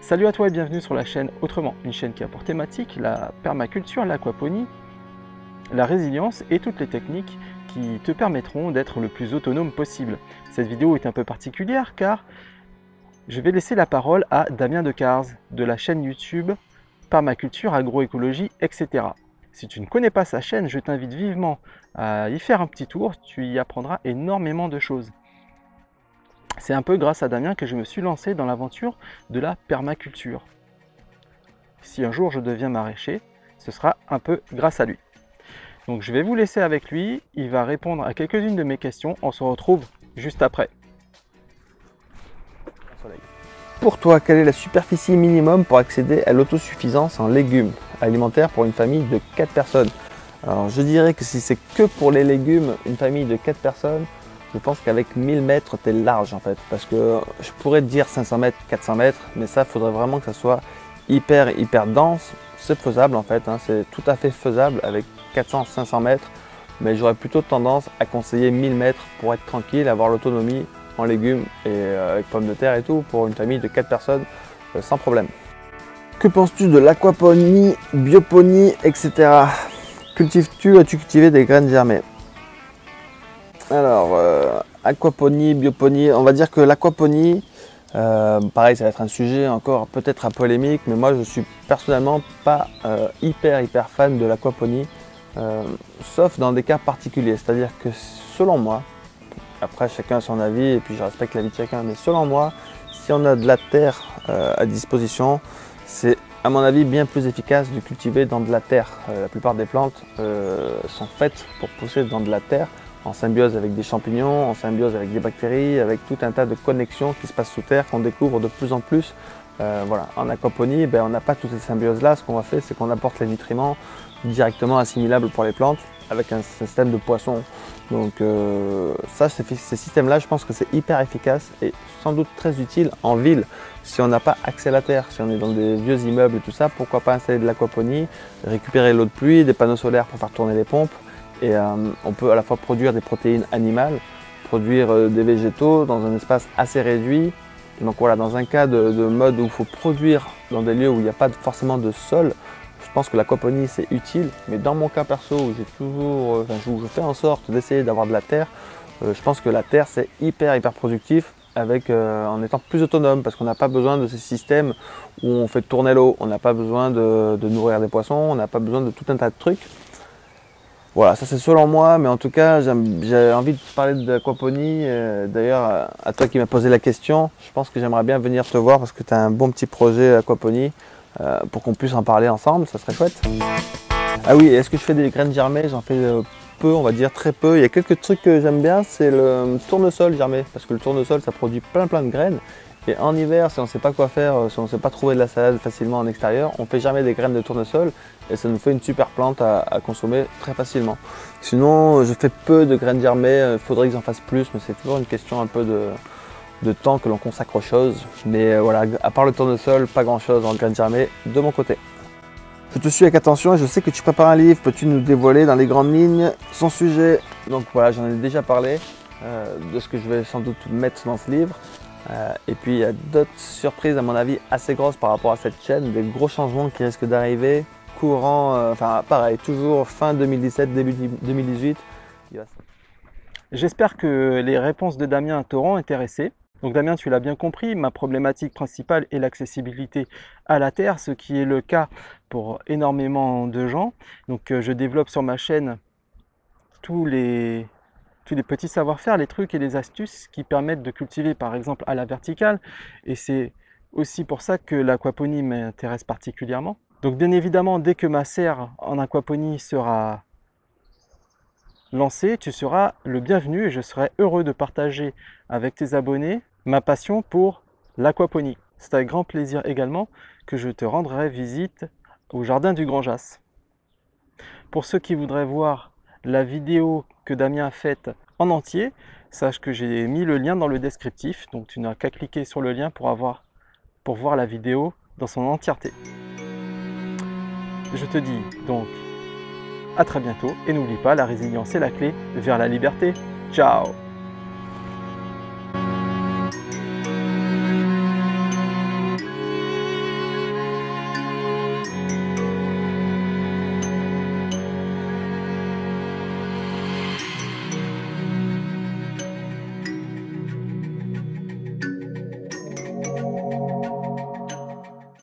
Salut à toi et bienvenue sur la chaîne Autrement, une chaîne qui a pour thématique la permaculture, l'aquaponie, la résilience et toutes les techniques qui te permettront d'être le plus autonome possible. Cette vidéo est un peu particulière car je vais laisser la parole à Damien Decars de la chaîne YouTube Permaculture, Agroécologie, etc. Si tu ne connais pas sa chaîne, je t'invite vivement à y faire un petit tour, tu y apprendras énormément de choses. C'est un peu grâce à Damien que je me suis lancé dans l'aventure de la permaculture. Si un jour je deviens maraîcher, ce sera un peu grâce à lui. Donc je vais vous laisser avec lui, il va répondre à quelques-unes de mes questions, on se retrouve juste après. Pour toi, quelle est la superficie minimum pour accéder à l'autosuffisance en légumes alimentaires pour une famille de 4 personnes? Alors je dirais que si c'est que pour les légumes, une famille de 4 personnes, je pense qu'avec 1000 mètres, tu es large en fait. Parce que je pourrais te dire 500 mètres, 400 mètres, mais ça, il faudrait vraiment que ça soit hyper dense. C'est faisable en fait, hein, c'est tout à fait faisable avec 400-500 mètres. Mais j'aurais plutôt tendance à conseiller 1000 mètres pour être tranquille, avoir l'autonomie en légumes et avec pommes de terre et tout pour une famille de 4 personnes sans problème. Que penses-tu de l'aquaponie, bioponie, etc. Cultives-tu, as-tu cultivé des graines germées? Alors, aquaponie, bioponie, on va dire que l'aquaponie, pareil, ça va être un sujet encore peut-être à polémique, mais moi je suis personnellement pas hyper fan de l'aquaponie, sauf dans des cas particuliers. C'est-à-dire que selon moi, après chacun a son avis et puis je respecte l'avis de chacun, mais selon moi, si on a de la terre à disposition, c'est à mon avis bien plus efficace de cultiver dans de la terre. La plupart des plantes sont faites pour pousser dans de la terre, en symbiose avec des champignons, en symbiose avec des bactéries, avec tout un tas de connexions qui se passent sous terre, qu'on découvre de plus en plus. Voilà. En aquaponie, on n'a pas toutes ces symbioses-là. Ce qu'on va faire, c'est qu'on apporte les nutriments directement assimilables pour les plantes avec un système de poissons. Donc ça, ces systèmes-là, je pense que c'est hyper efficace et sans doute très utile en ville. Si on n'a pas accès à la terre, si on est dans des vieux immeubles et tout ça, pourquoi pas installer de l'aquaponie, récupérer l'eau de pluie, des panneaux solaires pour faire tourner les pompes. Et on peut à la fois produire des protéines animales, produire des végétaux dans un espace assez réduit. Donc voilà, dans un cas de mode où il faut produire dans des lieux où il n'y a pas forcément de sol, je pense que l'aquaponie c'est utile. Mais dans mon cas perso, où j'ai toujours, où je fais en sorte d'essayer d'avoir de la terre, je pense que la terre c'est hyper productif avec, en étant plus autonome parce qu'on n'a pas besoin de ces systèmes où on fait tourner l'eau, on n'a pas besoin de nourrir des poissons, on n'a pas besoin de tout un tas de trucs. Voilà, ça c'est selon moi, mais en tout cas, j'ai envie de parler de l'aquaponie. D'ailleurs, à toi qui m'as posé la question, je pense que j'aimerais bien venir te voir parce que tu as un bon petit projet aquaponie pour qu'on puisse en parler ensemble, ça serait chouette. Ah oui, est-ce que je fais des graines germées? J'en fais peu, on va dire très peu. Il y a quelques trucs que j'aime bien, c'est le tournesol germé, parce que le tournesol, ça produit plein de graines. Et en hiver, si on ne sait pas quoi faire, si on ne sait pas trouver de la salade facilement en extérieur, on fait germer des graines de tournesol et ça nous fait une super plante à consommer très facilement. Sinon, je fais peu de graines germées, il faudrait que j'en fasse plus, mais c'est toujours une question un peu de temps que l'on consacre aux choses. Mais voilà, à part le tournesol, pas grand chose en graines germées de mon côté. Je te suis avec attention et je sais que tu prépares un livre. Peux-tu nous dévoiler dans les grandes lignes son sujet? Donc voilà, j'en ai déjà parlé de ce que je vais sans doute mettre dans ce livre. Et puis il y a d'autres surprises à mon avis assez grosses par rapport à cette chaîne, des gros changements qui risquent d'arriver courant, enfin pareil, toujours fin 2017, début 2018. J'espère que les réponses de Damien t'auront intéressé. Donc Damien, tu l'as bien compris, ma problématique principale est l'accessibilité à la terre, ce qui est le cas pour énormément de gens. Donc je développe sur ma chaîne tous les petits savoir-faire, les trucs et les astuces qui permettent de cultiver par exemple à la verticale. Et c'est aussi pour ça que l'aquaponie m'intéresse particulièrement. Donc bien évidemment, dès que ma serre en aquaponie sera lancée, tu seras le bienvenu et je serai heureux de partager avec tes abonnés ma passion pour l'aquaponie. C'est avec grand plaisir également que je te rendrai visite au jardin du Grand Jas. Pour ceux qui voudraient voir la vidéo que Damien a faite en entier, sache que j'ai mis le lien dans le descriptif, donc tu n'as qu'à cliquer sur le lien pour voir la vidéo dans son entièreté. Je te dis donc à très bientôt et n'oublie pas, la résilience est la clé vers la liberté. Ciao!